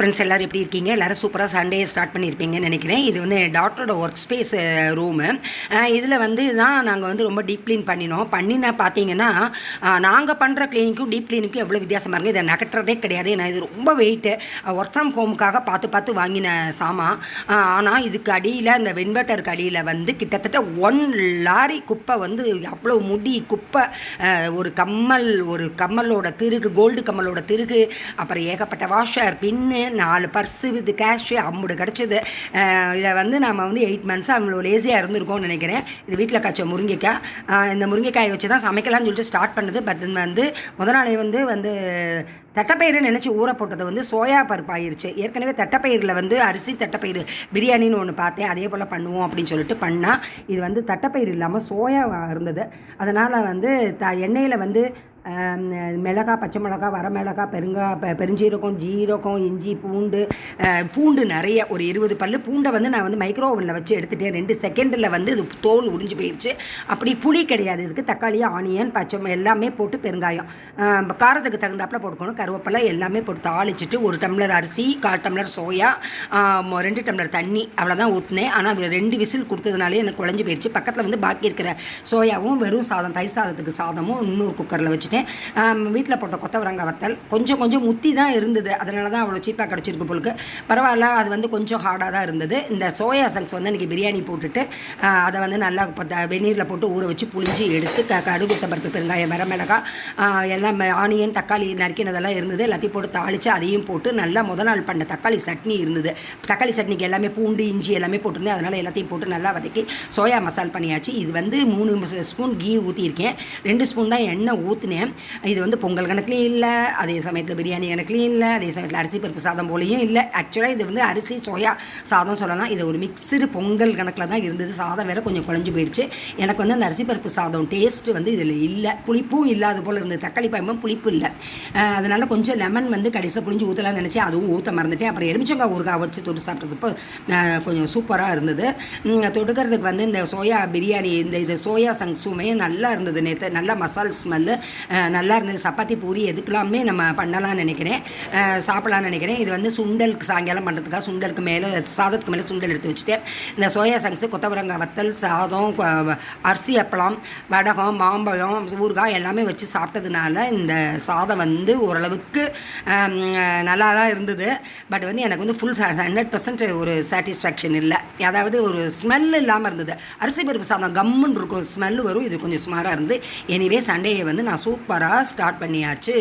Friends எல்லோரும் எப்படி இருக்கீங்க? எல்லோரும் சூப்பராக சண்டே ஸ்டார்ட் பண்ணியிருப்பீங்கன்னு நினைக்கிறேன். இது வந்து என் டாக்டரோட ஒர்க் ஸ்பேஸ் ரூமு. இதில் வந்து தான் நாங்கள் வந்து ரொம்ப டீப் க்ளீன் பண்ணினா பார்த்தீங்கன்னா நாங்கள் பண்ணுற க்ளீனிக்கும் டீப் க்ளீனிக்கும் எவ்வளோ வித்தியாசமாக இருக்குது. இதை நகட்டுறதே கிடையாது. ஏன்னா இது ரொம்ப வெயிட்டு. ஒர்க் ஃப்ரம் ஹோமுக்காக பார்த்து வாங்கின சாமான். ஆனால் இதுக்கு அடியில் அந்த வென்வெட்டருக்கு அடியில் வந்து கிட்டத்தட்ட 1 லாரி குப்பை வந்து அவ்வளோ முடி குப்பை, ஒரு கம்மலோட திருகு, கோல்டு கம்மலோட திருகு, அப்புறம் ஏகப்பட்ட washer, pin, 4 purse with cash அம்புடு கிடச்சிது. இதை வந்து நம்ம வந்து 8 மந்த்ஸாக அவ்வளோ லேசியாக இருந்திருக்கோம்னு நினைக்கிறேன். இது வீட்டில் காய்ச்ச முருங்கைக்காய். இந்த முருங்கைக்காயை வச்சு தான் சமைக்கலாம்னு சொல்லிட்டு ஸ்டார்ட் பண்ணுது. பட் வந்து முதல் நாளே வந்து தட்டைப்பயிறு நினச்சி ஊற போட்டது வந்து சோயா பருப்பு ஆயிடுச்சு. ஏற்கனவே தட்டைப்பயிரில் வந்து அரிசி தட்டைப்பயிறு பிரியாணின்னு ஒன்று பார்த்தேன். அதே போல் பண்ணுவோம் அப்படின்னு சொல்லிட்டு பண்ணால் இது வந்து தட்டைப்பயிறு இல்லாமல் சோயா இருந்தது. அதனால் வந்து எண்ணெயில் வந்து மிளகா, பச்சை மிளகா, வரமிளகா, பெருஞ்சீரகம், ஜீரகம், இஞ்சி, பூண்டு நிறைய ஒரு 20 பல்லு பூண்டை வந்து நான் வந்து மைக்ரோ ஓவனில் வச்சு எடுத்துகிட்டேன். 2 செகண்டில் வந்து இது தோல் உறிஞ்சு போயிடுச்சு. அப்படி புளி கிடையாது இதுக்கு. தக்காளி, ஆனியன், பச்சை எல்லாமே போட்டு, பெருங்காயம் காரத்துக்கு தகுந்தாப்பில் போட்டுக்கணும், கருவேப்பிலை எல்லாமே போட்டு தாளிச்சிட்டு 1 டம்ளர் அரிசி, 1/4 டம்ளர் சோயா, 2 டம்ளர் தண்ணி அவ்வளோதான் ஊற்றினேன். ஆனால் 2 விசில் கொடுத்ததுனாலே எனக்கு குழஞ்சி போயிடுச்சு. பக்கத்தில் வந்து பாக்கி இருக்கிற சோயாவும் வெறும் சாதம், தயிர் சாதத்துக்கு சாதமும் இன்னொரு குக்கரில் வச்சு வீட்டில் போட்ட கொத்தவரங்காய் வத்தல் கொஞ்சம் முத்தி தான் இருந்தது. அதனால தான் அவ்வளோ சீப்பாக கிடச்சிருக்கு பொழுது. பரவாயில்ல, அது வந்து கொஞ்சம் ஹார்டாக தான் இருந்தது. இந்த சோயா சங்க்ஸ் வந்து இன்றைக்கி பிரியாணி போட்டுட்டு அதை வந்து நல்லா வெந்நீரில் போட்டு ஊற வச்சு புளிஞ்சு எடுத்து கடுகு, பருப்பு, பெருங்காயம், வரமிளகாய் எல்லாம், ஆனியன், தக்காளி நறுக்கினதெல்லாம் இருந்தது. எல்லாத்தையும் போட்டு தாளித்து அதையும் போட்டு நல்லா முதல் நாள் பண்ண தக்காளி சட்னி இருந்தது. தக்காளி சட்னிக்கு எல்லாமே பூண்டு, இஞ்சி எல்லாமே போட்டிருந்தேன். அதனால் எல்லாத்தையும் போட்டு நல்லா வதக்கி சோயா மசால் பண்ணியாச்சு. இது வந்து 3 ஸ்பூன் கீ ஊற்றியிருக்கேன். 2 ஸ்பூன் தான் எண்ணெய் ஊற்றினேன். இது வந்து பொங்கல் கணக்குலையும் இல்லை, அதே சமயத்தில் பிரியாணி கணக்குலையும் இல்லை, அதே சமயத்தில் அரிசி பருப்பு சாதம் போலையும் இல்லை. ஆக்சுவலாக இது வந்து அரிசி சோயா சாதம் சொல்லலாம். இது ஒரு மிக்சடு பொங்கல் கணக்கில் தான் இருந்தது. சாதம் வேறு கொஞ்சம் குழஞ்சி போயிடுச்சு. எனக்கு வந்து அந்த அரிசி பருப்பு சாதம் டேஸ்ட்டு வந்து இதில் இல்லை. புளிப்பும் இல்லாத போல் இருந்தது. தக்காளி பழமும் புளிப்பு இல்லை. அதனால் கொஞ்சம் லெமன் வந்து கடைசியாக புளிஞ்சு ஊற்றலாம்னு நினச்சேன். அதுவும் ஊற்ற மறந்துட்டேன். அப்புறம் எலுமிச்சங்காய் ஊறுகாய் வச்சு தொட்டு சாப்பிட்றதுப்போ கொஞ்சம் சூப்பராக இருந்தது. தொடுக்கிறதுக்கு வந்து இந்த சோயா பிரியாணி, இந்த சோயா சங்க்ஸுமே நல்லா இருந்தது. நேற்று நல்லா மசால் ஸ்மெல்லு நல்லா இருந்தது. சப்பாத்தி, பூரி எதுக்கெல்லாமே நம்ம பண்ணலாம்னு நினைக்கிறேன், சாப்பிடலான்னு நினைக்கிறேன். இது வந்து சுண்டலுக்கு சாயங்காலம் பண்ணுறதுக்காக சுண்டலுக்கு மேலே, சாதத்துக்கு மேலே சுண்டல் எடுத்து வச்சுட்டேன். இந்த சோயா சங்க்ஸு, கொத்தவரங்காய் வத்தல், சாதம், அரிசி அப்பளம், வடகம், மாம்பழம், ஊறுகாய் எல்லாமே வச்சு சாப்பிட்டதுனால இந்த சாதம் வந்து ஓரளவுக்கு நல்லா தான் இருந்தது. பட் வந்து எனக்கு வந்து ஃபுல் 100% ஒரு சாட்டிஸ்ஃபேக்ஷன் இல்லை. அதாவது ஒரு ஸ்மெல் இல்லாமல் இருந்தது. அரிசி பருப்பு சாதம் கம்முன்னு இருக்கும், ஸ்மெல்லு வரும். இது கொஞ்சம் சுமாராக இருந்து. எனிவே சண்டேயை வந்து நான் சூப்பராக ஸ்டார்ட் பண்ணியாச்சு.